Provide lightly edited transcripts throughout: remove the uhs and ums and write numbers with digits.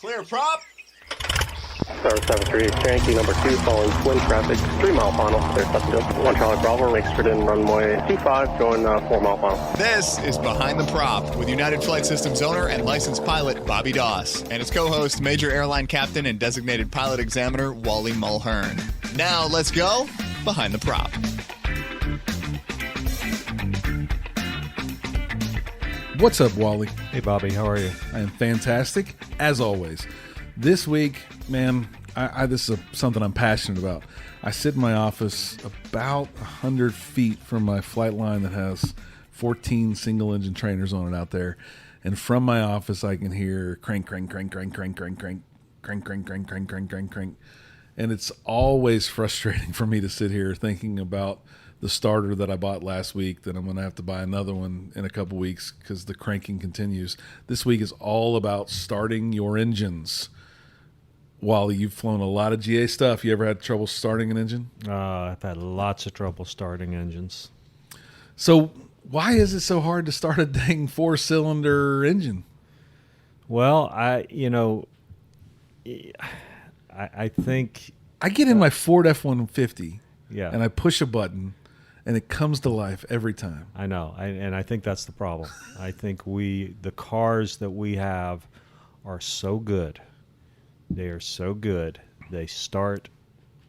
Clear prop. Star 73, Cherokee number 2, following twin traffic, 3 mile final, clear Pleasantville. 1 Charlie Bravo, exit in runway 25, going 4 mile final. This is Behind the Prop with United Flight Systems owner and licensed pilot Bobby Doss and his co-host, Major Airline Captain and designated pilot examiner Wally Mulhern. Now let's go Behind the Prop. What's up, Wally? Hey, Bobby. How are you? I am fantastic, as always. This week, man, this is something I'm passionate about. I sit in my office about 100 feet from my flight line that has 14 single-engine trainers on it out there. And from my office, I can hear crank, crank, crank, crank, crank, crank, crank, crank, crank, crank, crank, crank, crank, crank. And it's always frustrating for me to sit here thinking about the starter that I bought last week, that I'm going to have to buy another one in a couple weeks because the cranking continues. This week is all about starting your engines. Wally, you've flown a lot of GA stuff. You ever had trouble starting an engine? I've had lots of trouble starting engines. So why is it so hard to start a dang 4-cylinder engine? Well, I think I get in my Ford F-150 yeah, and I push a button and it comes to life every time. I know, and I think that's the problem. I think the cars that we have are so good. They are so good. They start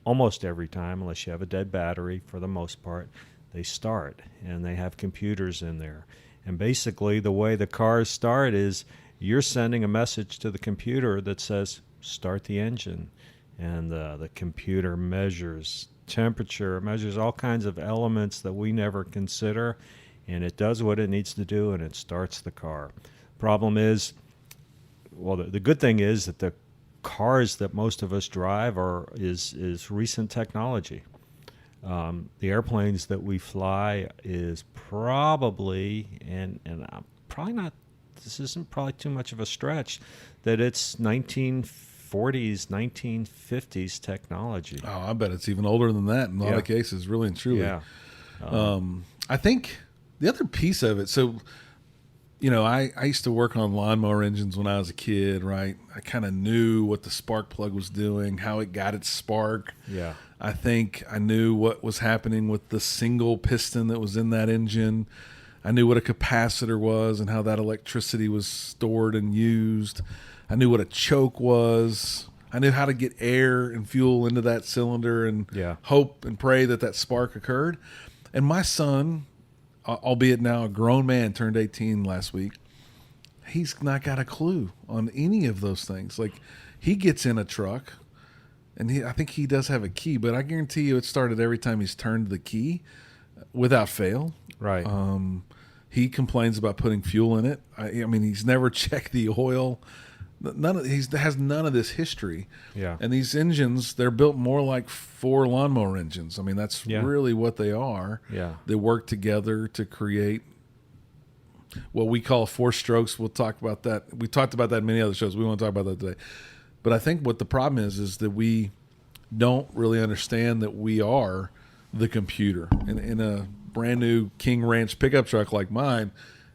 almost every time, unless you have a dead battery. For the most part, they start, and they have computers in there. And basically, the way the cars start is you're sending a message to the computer that says, start the engine. And the computer measures temperature, measures all kinds of elements that we never consider, and it does what it needs to do, and it starts the car. Problem is, well, the good thing is that the cars that most of us drive is recent technology. The airplanes that we fly is probably, and I'm probably not, this isn't probably too much of a stretch, that it's 1940s, 1950s technology. Oh, I bet it's even older than that in a lot of cases, really and truly. Yeah. I think the other piece of it, so, you know, I used to work on lawnmower engines when I was a kid, right? I kind of knew what the spark plug was doing, how it got its spark. Yeah. I think I knew what was happening with the single piston that was in that engine. I knew what a capacitor was and how that electricity was stored and used. I knew what a choke was. I knew how to get air and fuel into that cylinder and hope and pray that spark occurred. And my son, albeit now a grown man, turned 18 last week, he's not got a clue on any of those things. Like, he gets in a truck, and I think he does have a key, but I guarantee you it started every time he's turned the key without fail. Right. He complains about putting fuel in it. I mean, he's never checked the oil. He has none of this history. Yeah. And these engines, they're built more like 4 lawnmower engines. I mean, that's really what they are. Yeah. They work together to create what we call 4 strokes. We'll talk about that. We talked about that in many other shows. We won't talk about that today. But I think what the problem is that we don't really understand that we are the computer. In a brand new King Ranch pickup truck like mine,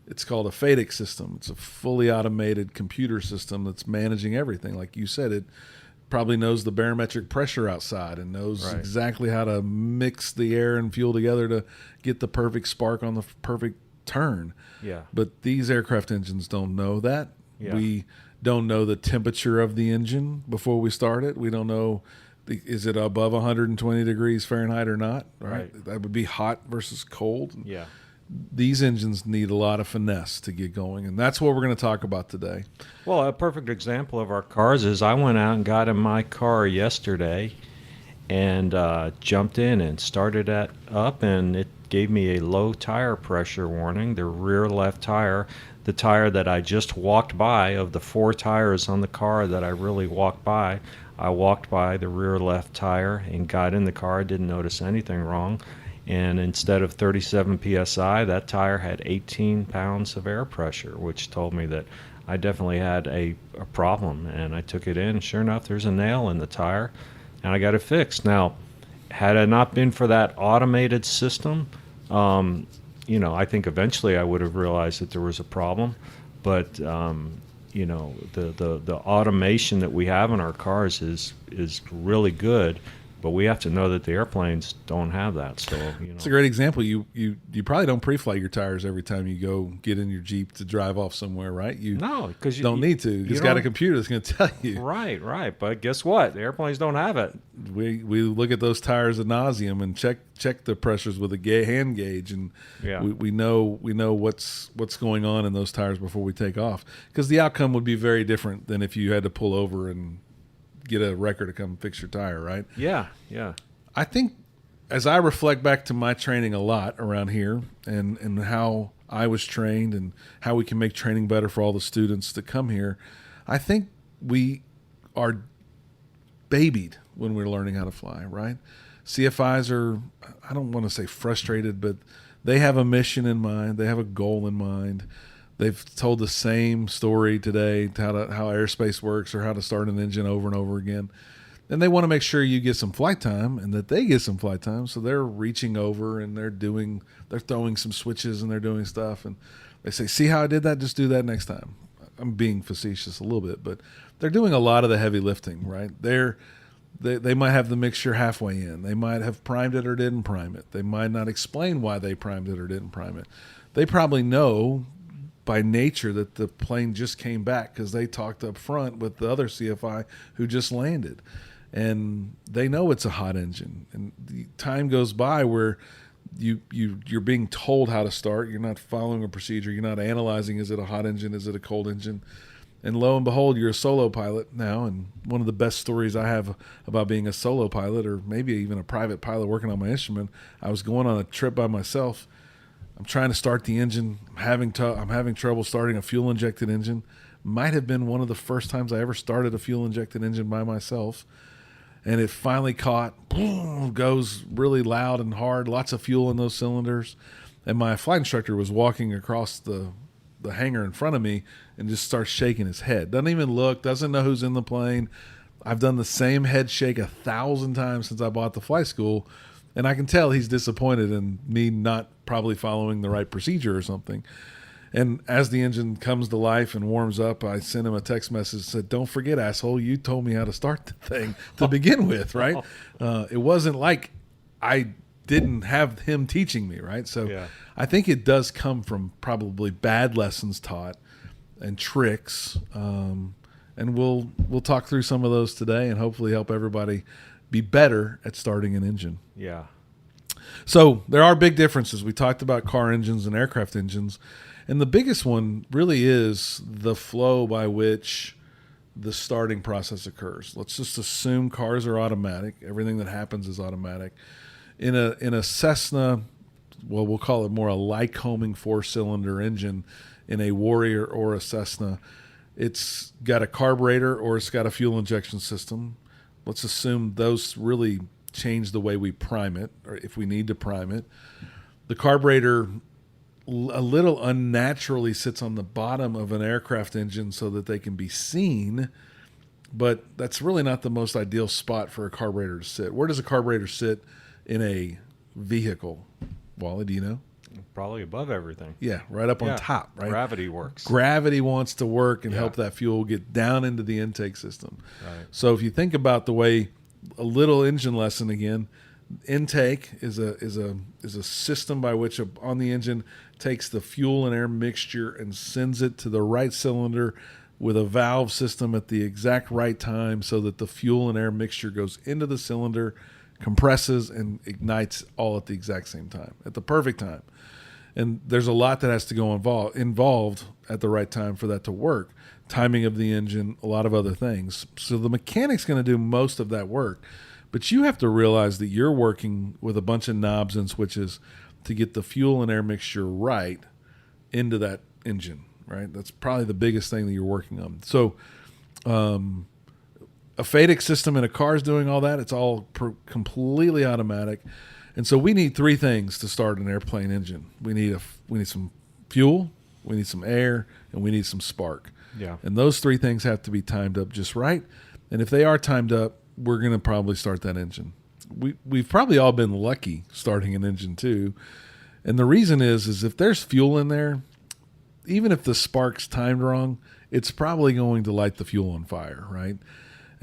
it's called a FADEC system. It's a fully automated computer system that's managing everything. Like you said, it probably knows the barometric pressure outside and knows exactly how to mix the air and fuel together to get the perfect spark on the perfect turn. Yeah. But these aircraft engines don't know that. Yeah. We don't know the temperature of the engine before we start it. We don't know, is it above 120 degrees Fahrenheit or not? Right. That would be hot versus cold. Yeah. These engines need a lot of finesse to get going, and that's what we're going to talk about today. Well, a perfect example of our cars is I went out and got in my car yesterday and jumped in and started it up, and it gave me a low tire pressure warning. The rear left tire, the tire that I just walked by, of the 4 tires on the car that I really walked by, I walked by the rear left tire and got in the car, didn't notice anything wrong. And instead of 37 psi, that tire had 18 pounds of air pressure, which told me that I definitely had a problem. And I took it in. Sure enough, there's a nail in the tire, and I got it fixed. Now, had it not been for that automated system, I think eventually I would have realized that there was a problem. But the automation that we have in our cars is really good, but we have to know that the airplanes don't have that. So it's a great example. You probably don't pre-flight your tires every time you go get in your Jeep to drive off somewhere, right? No, because you don't need to. It's got a computer that's going to tell you. Right. But guess what? The airplanes don't have it. We look at those tires ad nauseum and check the pressures with a hand gauge, and we know what's going on in those tires before we take off. Because the outcome would be very different than if you had to pull over and get a wrecker to come fix your tire, right? Yeah. I think as I reflect back to my training a lot around here and how I was trained and how we can make training better for all the students that come here, I think we are babied when we're learning how to fly, right? CFIs are, I don't want to say frustrated, but they have a mission in mind. They have a goal in mind. They've told the same story today, how airspace works or how to start an engine over and over again. And they want to make sure you get some flight time and that they get some flight time. So they're reaching over and they're throwing some switches and they're doing stuff. And they say, see how I did that? Just do that next time. I'm being facetious a little bit, but they're doing a lot of the heavy lifting, right? They might have the mixture halfway in. They might have primed it or didn't prime it. They might not explain why they primed it or didn't prime it. They probably know by nature that the plane just came back because they talked up front with the other CFI who just landed. And they know it's a hot engine. And the time goes by where you're being told how to start. You're not following a procedure. You're not analyzing, is it a hot engine? Is it a cold engine? And lo and behold, you're a solo pilot now. And one of the best stories I have about being a solo pilot, or maybe even a private pilot working on my instrument, I was going on a trip by myself. I'm trying to start the engine. I'm having trouble starting a fuel-injected engine. Might have been one of the first times I ever started a fuel-injected engine by myself. And it finally caught, boom, goes really loud and hard, lots of fuel in those cylinders. And my flight instructor was walking across the hangar in front of me and just starts shaking his head. Doesn't even look, doesn't know who's in the plane. I've done the same head shake 1,000 times since I bought the flight school. And I can tell he's disappointed in me not probably following the right procedure or something. And as the engine comes to life and warms up, I sent him a text message that said, don't forget, asshole, you told me how to start the thing to begin with, right? It wasn't like I didn't have him teaching me, right? So I think it does come from probably bad lessons taught and tricks. And we'll talk through some of those today and hopefully help everybody be better at starting an engine. Yeah. So there are big differences. We talked about car engines and aircraft engines. And the biggest one really is the flow by which the starting process occurs. Let's just assume cars are automatic. Everything that happens is automatic. In a Cessna, well, we'll call it more a Lycoming 4-cylinder engine. In a Warrior or a Cessna, it's got a carburetor or it's got a fuel injection system. Let's assume those really change the way we prime it, or if we need to prime it. The carburetor a little unnaturally sits on the bottom of an aircraft engine so that they can be seen, but that's really not the most ideal spot for a carburetor to sit. Where does a carburetor sit in a vehicle? Wally, do you know? Probably above everything. Yeah, right up on top, right? Gravity works. Gravity wants to work and help that fuel get down into the intake system. Right. So if you think about the way, a little engine lesson again, intake is a system by which on the engine takes the fuel and air mixture and sends it to the right cylinder with a valve system at the exact right time so that the fuel and air mixture goes into the cylinder, compresses, and ignites all at the exact same time, at the perfect time. And there's a lot that has to go involved at the right time for that to work. Timing of the engine, a lot of other things. So the mechanic's going to do most of that work. But you have to realize that you're working with a bunch of knobs and switches to get the fuel and air mixture right into that engine, right? That's probably the biggest thing that you're working on. So a FADEC system in a car is doing all that. It's all completely automatic. And so we need three things to start an airplane engine. We need some fuel, we need some air, and we need some spark. Yeah. And those three things have to be timed up just right. And if they are timed up, we're going to probably start that engine. We've probably all been lucky starting an engine too. And the reason is if there's fuel in there, even if the spark's timed wrong, it's probably going to light the fuel on fire, right?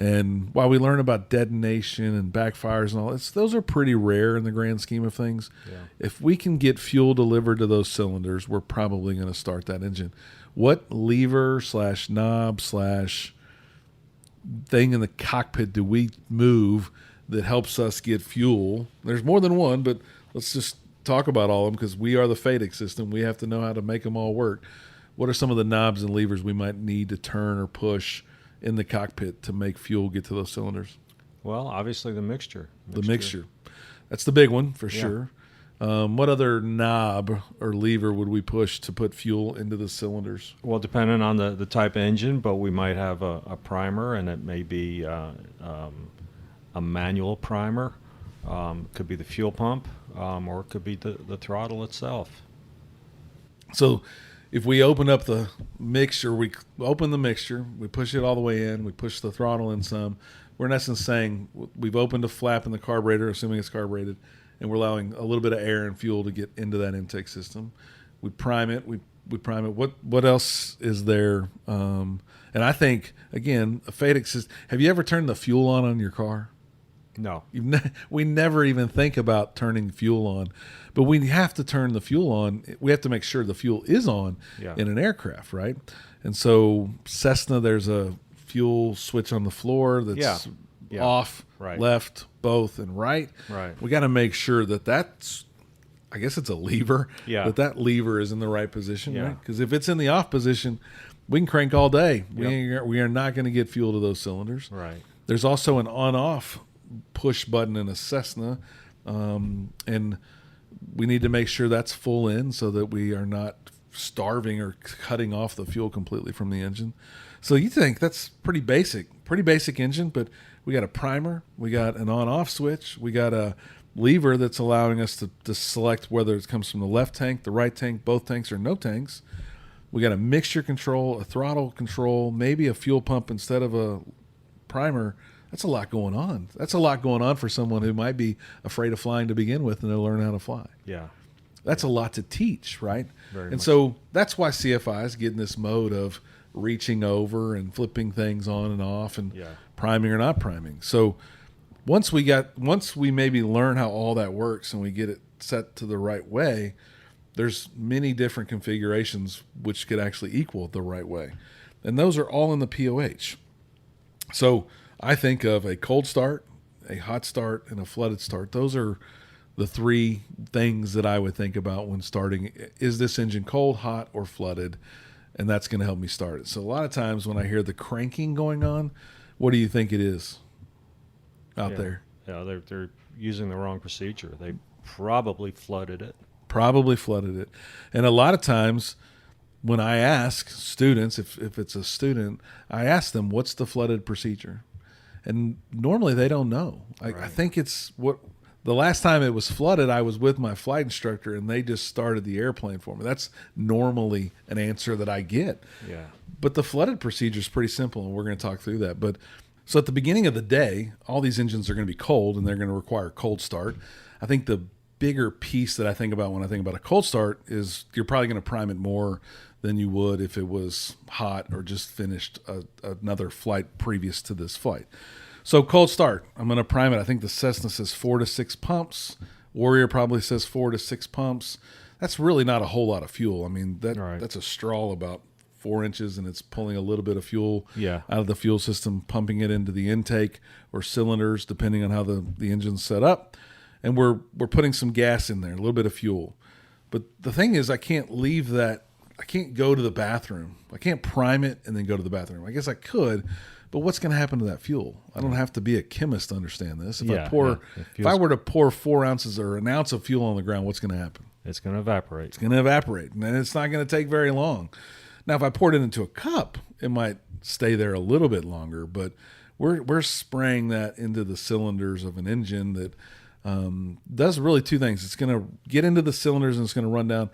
And while we learn about detonation and backfires and all this, those are pretty rare in the grand scheme of things. Yeah. If we can get fuel delivered to those cylinders, we're probably going to start that engine. What lever / knob / thing in the cockpit do we move that helps us get fuel? There's more than one, but let's just talk about all of them because we are the FADEC system. We have to know how to make them all work. What are some of the knobs and levers we might need to turn or push in the cockpit to make fuel get to those cylinders? Well, obviously the mixture. The mixture. That's the big one for sure. What other knob or lever would we push to put fuel into the cylinders? Well, depending on the type of engine, but we might have a primer, and it may be a manual primer. Could be the fuel pump, or it could be the throttle itself. So if we open up the mixture, we push it all the way in, we push the throttle in some. We're in essence saying we've opened a flap in the carburetor, assuming it's carbureted, and we're allowing a little bit of air and fuel to get into that intake system. We prime it. We prime it. What else is there? And I think, again, a FADEC system. Have you ever turned the fuel on your car? No. We never even think about turning fuel on, but we have to turn the fuel on. We have to make sure the fuel is on in an aircraft, right? And so Cessna, there's a fuel switch on the floor that's off, left, both, and right. Right. We got to make sure that's, I guess it's a lever, that lever is in the right position, right? Because if it's in the off position, we can crank all day. We are not going to get fuel to those cylinders. Right. There's also an on-off push button in a Cessna, and we need to make sure that's full in so that we are not starving or cutting off the fuel completely from the engine. So you think that's pretty basic engine, but we got a primer, we got an on-off switch, we got a lever that's allowing us to select whether it comes from the left tank, the right tank, both tanks, or no tanks. We got a mixture control, a throttle control, maybe a fuel pump instead of a primer. That's a lot going on. That's a lot going on for someone who might be afraid of flying to begin with and they'll learn how to fly. Yeah. That's a lot to teach, right? Very and much. So that's why CFI is getting this mode of reaching over and flipping things on and off and priming or not priming. So once we maybe learn how all that works and we get it set to the right way, there's many different configurations which could actually equal the right way. And those are all in the POH. So I think of a cold start, a hot start, and a flooded start. Those are the three things that I would think about when starting. Is this engine cold, hot, or flooded? And that's going to help me start it. So a lot of times when I hear the cranking going on, what do you think it is out there? Yeah, they're using the wrong procedure. They probably flooded it. And a lot of times when I ask students, if it's a student, I ask them, what's the flooded procedure? And normally they don't know. I think it's the last time it was flooded, I was with my flight instructor and they just started the airplane for me. That's normally an answer that I get. Yeah. But the flooded procedure is pretty simple, and we're going to talk through that. But so at the beginning of the day, all these engines are going to be cold and they're going to require cold start. I think the bigger piece that I think about when I think about a cold start is you're probably going to prime it more than you would if it was hot or just finished another flight previous to this flight. So cold start, I'm going to prime it. I think the Cessna says 4 to 6 pumps. Warrior probably says 4 to 6 pumps. That's really not a whole lot of fuel. I mean, that's a straw about 4 inches, and it's pulling a little bit of fuel out of the fuel system, pumping it into the intake or cylinders, depending on how the engine's set up. And we're putting some gas in there, a little bit of fuel. But the thing is, I can't leave that. I can't go to the bathroom. I can't prime it and then go to the bathroom. I guess I could, but what's going to happen to that fuel? I don't have to be a chemist to understand this. If I were to pour 4 ounces or an ounce of fuel on the ground, what's going to happen? It's going to evaporate. It's going to evaporate, and it's not going to take very long. Now, if I poured it into a cup, it might stay there a little bit longer, but we're spraying that into the cylinders of an engine that does really 2 things. It's going to get into the cylinders and it's going to run down.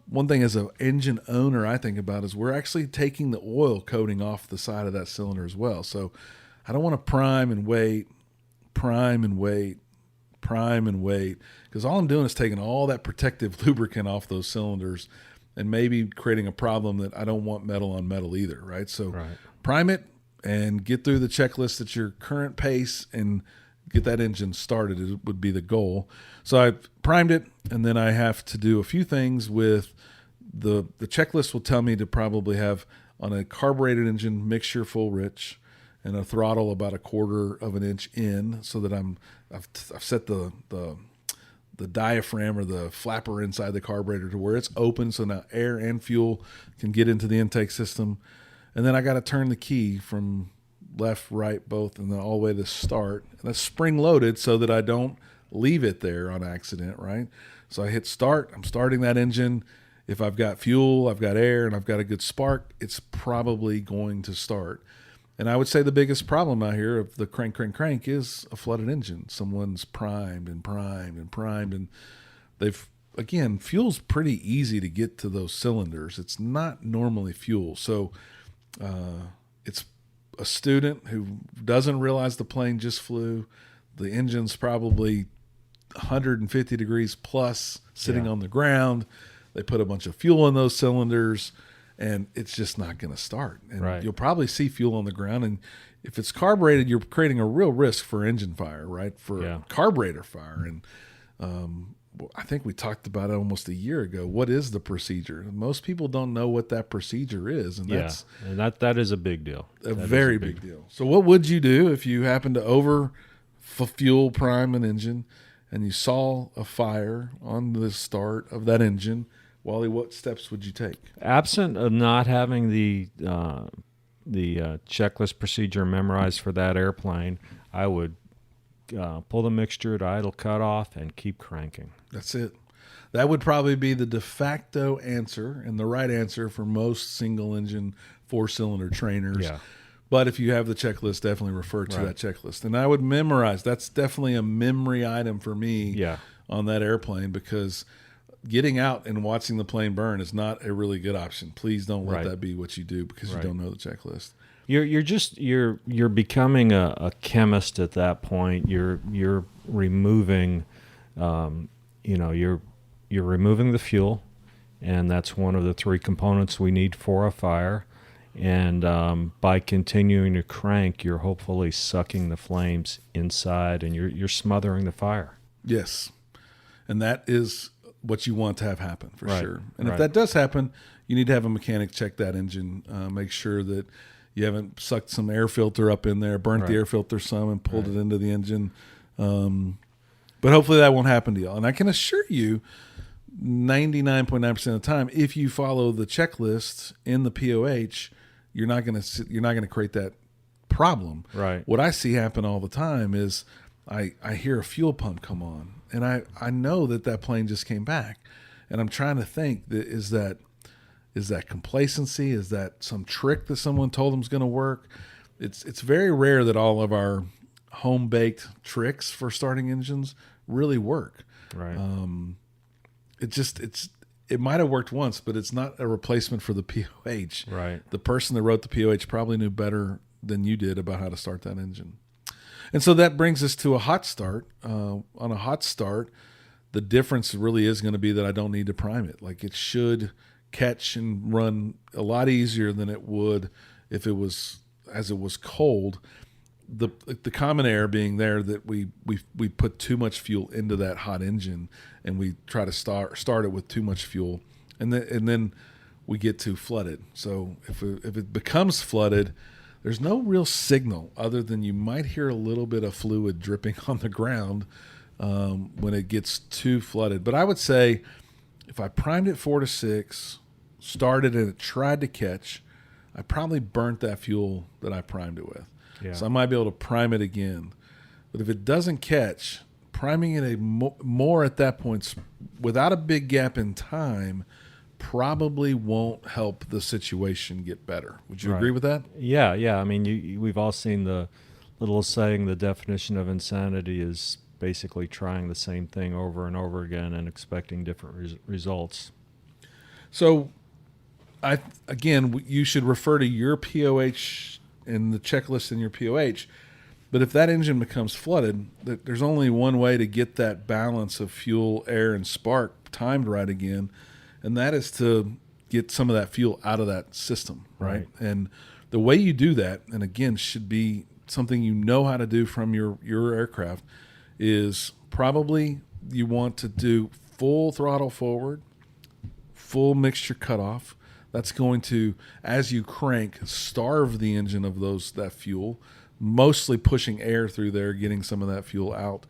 One thing as an engine owner I think about is we're actually taking the oil coating off the side of that cylinder as well. So I don't want to prime and wait, because all I'm doing is taking all that protective lubricant off those cylinders and maybe creating a problem that I don't want metal on metal either, right? So Right. prime it and get through the checklist at your current pace and get that engine started would be the goal. So I've primed it, and then I have to do a few things with the checklist will tell me to probably have on a carbureted engine mixture full rich and a throttle about 1/4 of an inch in, so that I've set the diaphragm or the flapper inside the carburetor to where it's open, so now air and fuel can get into the intake system. And then I got to turn the key from left, right, both, and then all the way to start. And that's spring loaded so that I don't leave it there on accident, right? So I hit start. I'm starting that engine. If I've got fuel, I've got air, and I've got a good spark, it's probably going to start. And I would say the biggest problem out here of the crank is a flooded engine. Someone's primed, and they've, again, fuel's pretty easy to get to those cylinders. It's not normally fuel. So it's a student who doesn't realize the plane just flew. The engine's probably 150 degrees plus sitting on the ground. They put a bunch of fuel in those cylinders, and it's just not going to start. And you'll probably see fuel on the ground. And if it's carbureted, you're creating a real risk for engine fire, right? For carburetor fire. And I think we talked about it almost a year ago. What is the procedure? Most people don't know what that procedure is. And that is a big deal. A very big deal. So what would you do if you happen to over fuel prime an engine and you saw a fire on the start of that engine? Wally, what steps would you take? Absent of not having the checklist procedure memorized for that airplane, I would pull the mixture at idle cutoff and keep cranking. That's it. That would probably be the de facto answer and the right answer for most single-engine four-cylinder trainers. Yeah. But if you have the checklist, definitely refer to that checklist. And I would memorize. That's definitely a memory item for me on that airplane, because getting out and watching the plane burn is not a really good option. Please don't let that be what you do, because you don't know the checklist. You're becoming a chemist at that point. You're removing, you're removing the fuel, and that's one of the three components we need for a fire. And by continuing to crank, you're hopefully sucking the flames inside, and you're smothering the fire. Yes, and that is what you want to have happen for sure. And if that does happen, you need to have a mechanic check that engine, make sure that you haven't sucked some air filter up in there, burnt the air filter some, and pulled it into the engine. But hopefully that won't happen to you. And I can assure you, 99.9% of the time, if you follow the checklist in the POH, you're not going to create that problem. Right. What I see happen all the time is I hear a fuel pump come on, and I know that plane just came back, and I'm trying to think is that complacency? Is that some trick that someone told them is going to work? It's very rare that all of our home baked tricks for starting engines really work. Right. It might have worked once, but it's not a replacement for the POH. Right. The person that wrote the POH probably knew better than you did about how to start that engine. And so that brings us to a hot start. On a hot start, the difference really is going to be that I don't need to prime it. Like, it should catch and run a lot easier than it would if it was cold. The common error being there that we put too much fuel into that hot engine, and we try to start it with too much fuel, and then we get too flooded. So if it becomes flooded, there's no real signal other than you might hear a little bit of fluid dripping on the ground when it gets too flooded. But I would say if I primed it 4 to 6, started and it tried to catch, I probably burnt that fuel that I primed it with. Yeah. So I might be able to prime it again. But if it doesn't catch, priming it more at that point without a big gap in time probably won't help the situation get better. Would you agree with that? Yeah. I mean, we've all seen the little saying, the definition of insanity is basically trying the same thing over and over again and expecting different results. So, you should refer to your POH and the checklist in your POH. But if that engine becomes flooded, there's only one way to get that balance of fuel, air, and spark timed right again, and that is to get some of that fuel out of that system, right? And the way you do that, and again, should be something you know how to do from your aircraft, is probably you want to do full throttle forward, full mixture cutoff. That's going to, as you crank, starve the engine of that fuel, mostly pushing air through there, getting some of that fuel out.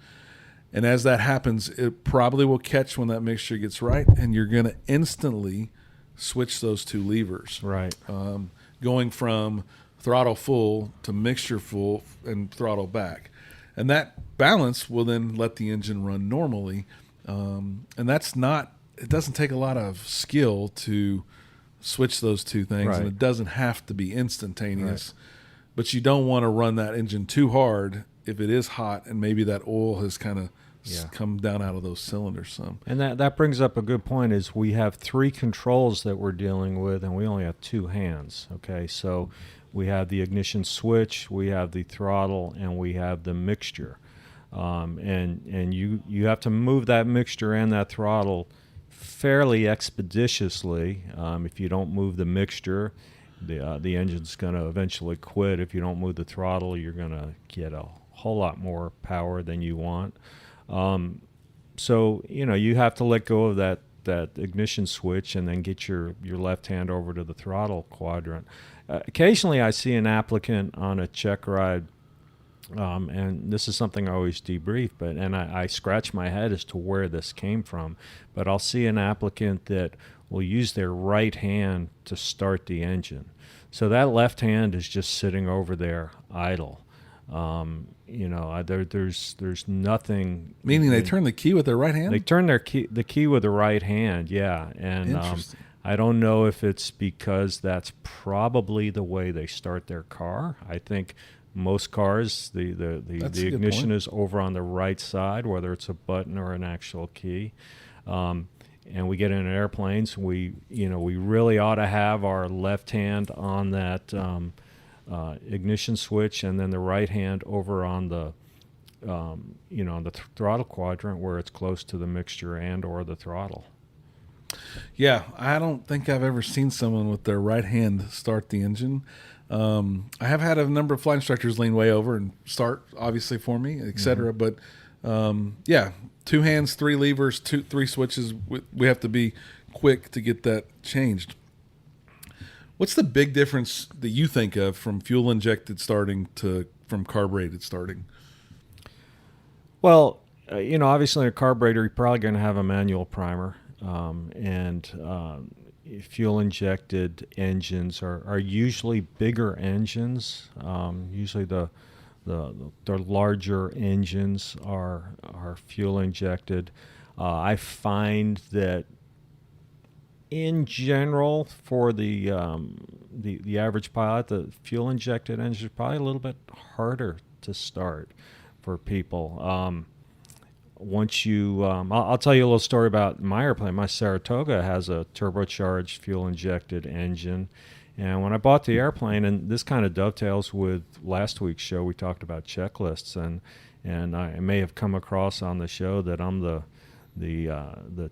And as that happens, it probably will catch when that mixture gets right, and you're going to instantly switch those two levers. Right. Going from throttle full to mixture full and throttle back. And that balance will then let the engine run normally. And it doesn't take a lot of skill to switch those two things, and it doesn't have to be instantaneous. But you don't want to run that engine too hard if it is hot and maybe that oil has kind of come down out of those cylinders some. And that brings up a good point, is we have 3 controls that we're dealing with, and we only have 2 hands, okay? So we have the ignition switch, we have the throttle, and we have the mixture. And you have to move that mixture and that throttle fairly expeditiously. If you don't move the mixture, the engine's going to eventually quit. If you don't move the throttle, you're going to get a whole lot more power than you want. So you have to let go of that ignition switch and then get your left hand over to the throttle quadrant. Occasionally I see an applicant on a check ride, and this is something I always debrief, and I scratch my head as to where this came from, but I'll see an applicant that will use their right hand to start the engine. So that left hand is just sitting over there idle. There's nothing. Meaning they turn the key with their right hand? They turn the key with the right hand, yeah. And I don't know if it's because that's probably the way they start their car. I think most cars, the ignition is over on the right side, whether it's a button or an actual key. And we get in airplanes, we really ought to have our left hand on that ignition switch, and then the right hand over on the throttle quadrant where it's close to the mixture and or the throttle. Yeah, I don't think I've ever seen someone with their right hand start the engine. I have had a number of flight instructors lean way over and start, obviously, for me, et cetera. But, 2 hands, 3 levers, 3 switches. We have to be quick to get that changed. What's the big difference that you think of from fuel-injected starting to from carbureted starting? Well, obviously in a carburetor, you're probably going to have a manual primer. Fuel-injected engines are usually bigger engines. Usually the larger engines are fuel-injected. I find that in general, for the average pilot, the fuel-injected engine is probably a little bit harder to start for people. Once you, I'll tell you a little story about my airplane. My Saratoga has a turbocharged fuel-injected engine. And when I bought the airplane, and this kind of dovetails with last week's show, we talked about checklists, and I may have come across on the show that I'm the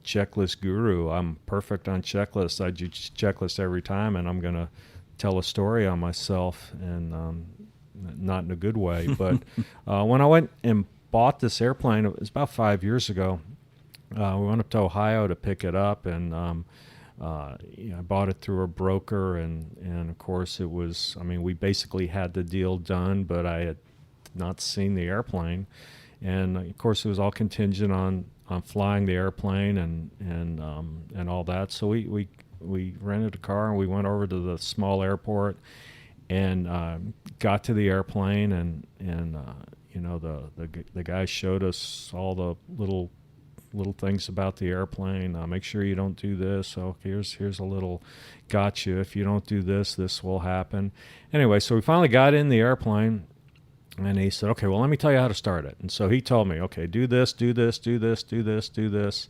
checklist guru. I'm perfect on checklists. I do checklists every time, and I'm going to tell a story on myself, and not in a good way. But when I went and bought this airplane, it was about 5 years ago. We went up to Ohio to pick it up, and I bought it through a broker, and of course it was, we basically had the deal done, but I had not seen the airplane. And of course it was all contingent on flying the airplane and all that. So we rented a car and we went over to the small airport and got to the airplane, and the guy showed us all the little things about the airplane. Make sure you don't do this. So here's a little gotcha. If you don't do this, this will happen. Anyway, so we finally got in the airplane, and he said, okay, well, let me tell you how to start it. And so he told me, okay, do this, do this, do this, do this, do this.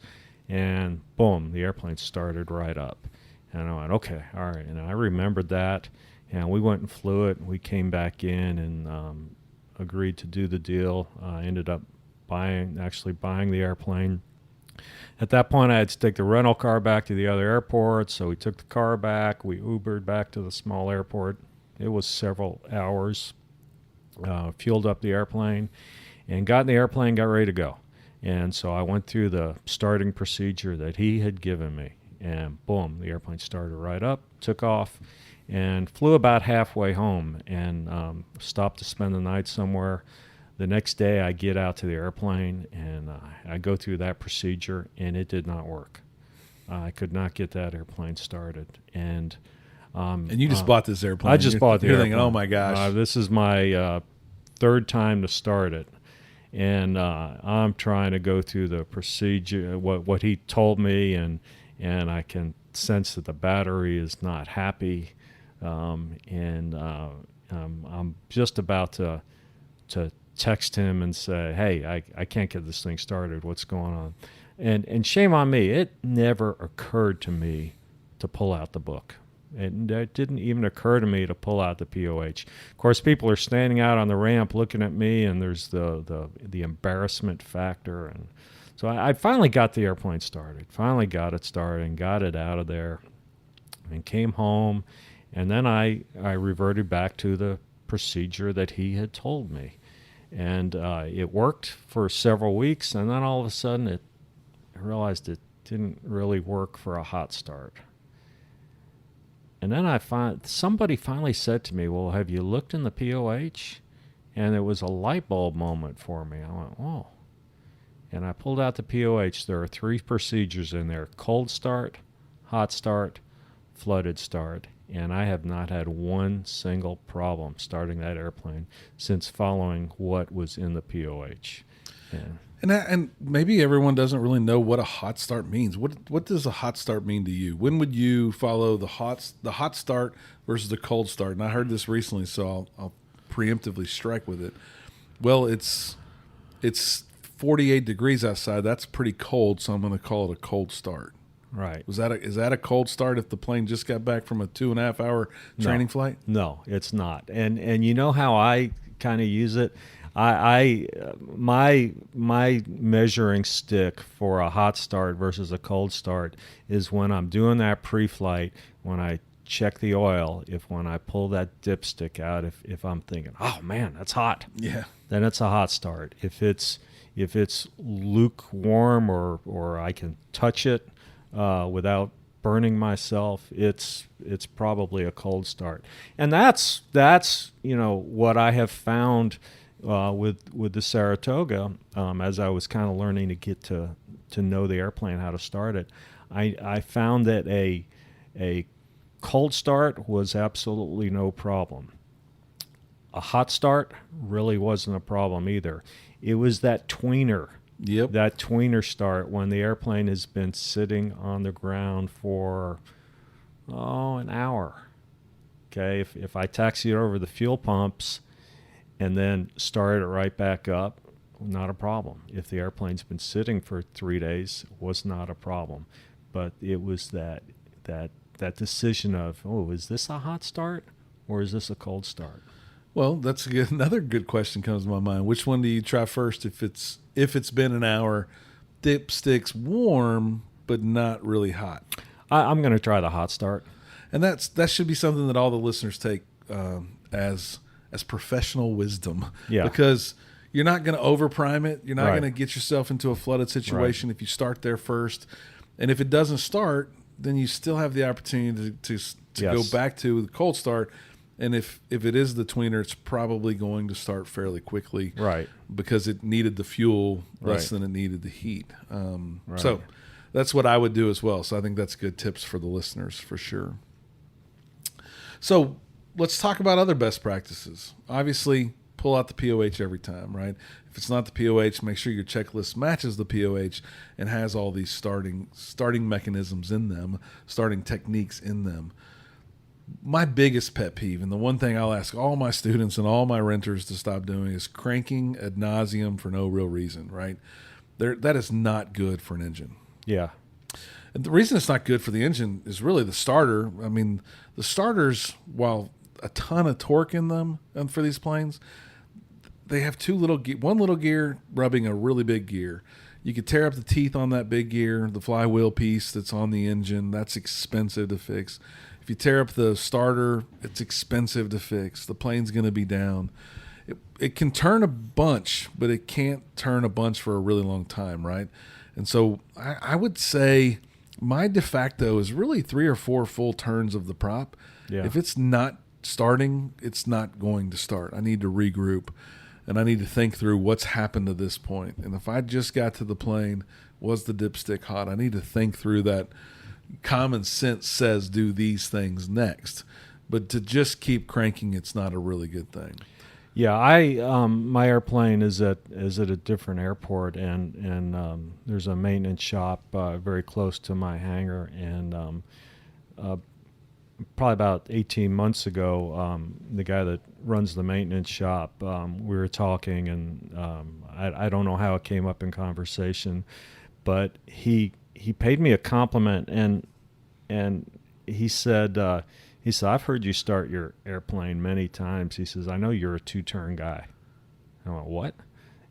And boom, the airplane started right up. And I went, okay, all right. And I remembered that. And we went and flew it. We came back in and agreed to do the deal. Ended up buying the airplane. At that point, I had to take the rental car back to the other airport, so we took the car back. We Ubered back to the small airport. It was several hours. Fueled up the airplane, and got in the airplane, got ready to go. And so I went through the starting procedure that he had given me, and boom, the airplane started right up, took off, and flew about halfway home, and stopped to spend the night somewhere. The next day, I get out to the airplane, and I go through that procedure, and it did not work. I could not get that airplane started. And you just bought this airplane. I just bought the You're airplane. thinking, oh, my gosh. This is my third time to start it. And I'm trying to go through the procedure, what he told me, and I can sense that the battery is not happy. I'm just about to text him and say, hey, I can't get this thing started. What's going on? And shame on me. It never occurred to me to pull out the book. It didn't even occur to me to pull out the POH. Of course, people are standing out on the ramp looking at me, and there's the embarrassment factor. And so I finally got the airplane started, finally got it started and got it out of there and came home. And then I reverted back to the procedure that he had told me. And it worked for several weeks, and then all of a sudden I realized it didn't really work for a hot start. And then somebody finally said to me, well, have you looked in the POH? And it was a light bulb moment for me. I went, oh. And I pulled out the POH. There are 3 procedures in there: cold start, hot start, flooded start. And I have not had one single problem starting that airplane since following what was in the POH. Yeah. And maybe everyone doesn't really know what a hot start means. What does a hot start mean to you? When would you follow the hot start versus the cold start? And I heard this recently, so I'll preemptively strike with it. Well, it's 48 degrees outside. That's pretty cold, so I'm going to call it a cold start. Right. Is that a cold start if the plane just got back from a 2.5 hour training flight? No, it's not. And you know how I kind of use it? My measuring stick for a hot start versus a cold start is when I'm doing that pre-flight, when I check the oil, when I pull that dipstick out, if I'm thinking, oh man, that's hot. Yeah. Then it's a hot start. If it's lukewarm or I can touch it without burning myself, it's probably a cold start. And that's what I have found with the Saratoga, as I was kind of learning to get to know the airplane, how to start it. I found that a cold start was absolutely no problem. A hot start really wasn't a problem either. It was that tweener. Yep. That tweener start when the airplane has been sitting on the ground for an hour. Okay, if I taxi it over the fuel pumps and then start it right back up, not a problem. If the airplane's been sitting for 3 days, was not a problem. But it was that decision of, is this a hot start or is this a cold start? Well, that's another good question comes to my mind. Which one do you try first if it's been an hour, dipstick's warm but not really hot? I'm going to try the hot start. And that should be something that all the listeners take as professional wisdom. Yeah. Because you're not going to overprime it. You're not Right. going to get yourself into a flooded situation if you start there first. And if it doesn't start, then you still have the opportunity to Yes. go back to the cold start. And if it is the tweener, it's probably going to start fairly quickly. Right. Because it needed the fuel less Right. than it needed the heat. Right. So that's what I would do as well. So I think that's good tips for the listeners for sure. So let's talk about other best practices. Obviously, pull out the POH every time, right? If it's not the POH, make sure your checklist matches the POH and has all these starting mechanisms in them, starting techniques in them. My biggest pet peeve, and the one thing I'll ask all my students and all my renters to stop doing, is cranking ad nauseum for no real reason, right? That is not good for an engine. Yeah. And the reason it's not good for the engine is really the starter. I mean, the starters, while a ton of torque in them and for these planes, they have one little gear rubbing a really big gear. You could tear up the teeth on that big gear, the flywheel piece that's on the engine. That's expensive to fix. If you tear up the starter, it's expensive to fix. The plane's going to be down. It can turn a bunch, but it can't turn a bunch for a really long time, right? And so I would say my de facto is really 3 or 4 full turns of the prop. Yeah. If it's not starting, it's not going to start. I need to regroup, and I need to think through what's happened to this point. And if I just got to the plane, was the dipstick hot? I need to think through that. Common sense says do these things next, but to just keep cranking, it's not a really good thing. Yeah, my airplane is at a different airport, and there's a maintenance shop very close to my hangar, and probably about 18 months ago, the guy that runs the maintenance shop, we were talking, and I don't know how it came up in conversation, but he paid me a compliment, and he said, I've heard you start your airplane many times. He says, I know you're a 2-turn guy. I went, what?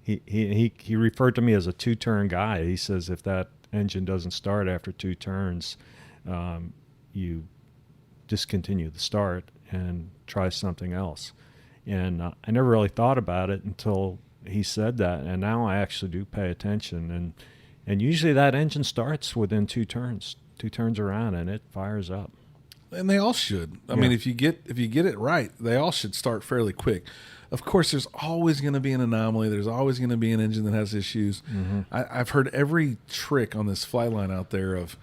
He referred to me as a 2-turn guy. He says if that engine doesn't start after 2 turns, you discontinue the start and try something else. And I never really thought about it until he said that, and now I actually do pay attention. And usually that engine starts within 2 turns around, and it fires up. And they all should. I mean, if you get it right, they all should start fairly quick. Of course, there's always going to be an anomaly. There's always going to be an engine that has issues. Mm-hmm. I've heard every trick on this flight line out there of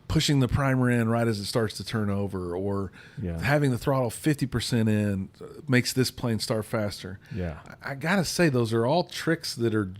pushing the primer in right as it starts to turn over, or having the throttle 50% in makes this plane start faster. Yeah, I gotta say, those are all tricks that are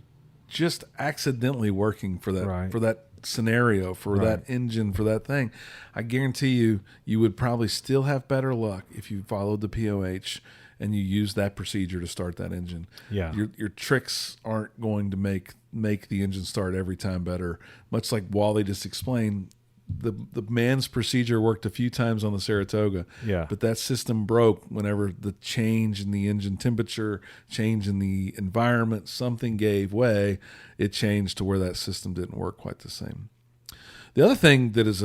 just accidentally working for that for that scenario, for that engine, for that thing. I guarantee you would probably still have better luck if you followed the POH and you used that procedure to start that engine. Yeah, your tricks aren't going to make the engine start every time better. Much like Wally just explained, the man's procedure worked a few times on the Saratoga. Yeah, but that system broke whenever the change in the engine temperature, change in the environment, something gave way. It changed to where that system didn't work quite the same. The other thing that is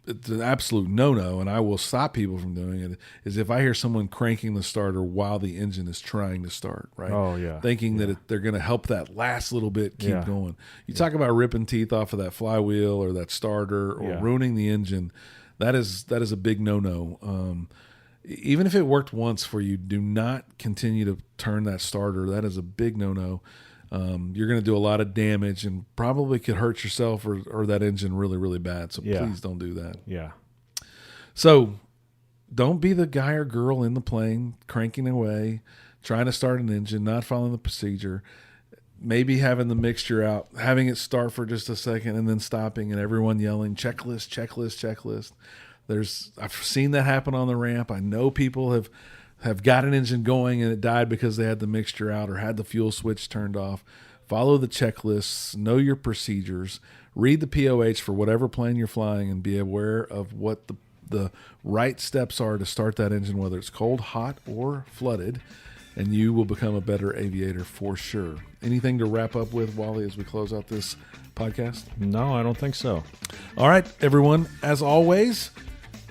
it's an absolute no-no, and I will stop people from doing it, is if I hear someone cranking the starter while the engine is trying to start, right? Oh, yeah. Thinking that they're going to help that last little bit keep going. You talk about ripping teeth off of that flywheel or that starter or ruining the engine. That is a big no-no. Even if it worked once for you, do not continue to turn that starter. That is a big no-no. You're going to do a lot of damage and probably could hurt yourself or that engine really, really bad. So please don't do that. Yeah. So don't be the guy or girl in the plane cranking away, trying to start an engine, not following the procedure, maybe having the mixture out, having it start for just a second and then stopping and everyone yelling, checklist, checklist, checklist. I've seen that happen on the ramp. I know people have got an engine going and it died because they had the mixture out or had the fuel switch turned off. Follow the checklists, know your procedures, read the POH for whatever plane you're flying, and be aware of what the right steps are to start that engine, whether it's cold, hot, or flooded, and you will become a better aviator for sure. Anything to wrap up with, Wally, as we close out this podcast? No, I don't think so. All right, everyone, as always,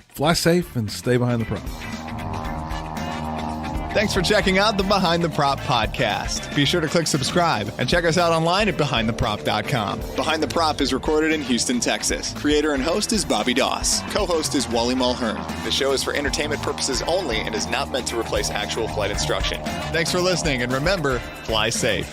fly safe and stay behind the prop. Thanks for checking out the Behind the Prop podcast. Be sure to click subscribe and check us out online at BehindTheProp.com. Behind the Prop is recorded in Houston, Texas. Creator and host is Bobby Doss. Co-host is Wally Mulhern. The show is for entertainment purposes only and is not meant to replace actual flight instruction. Thanks for listening, and remember, fly safe.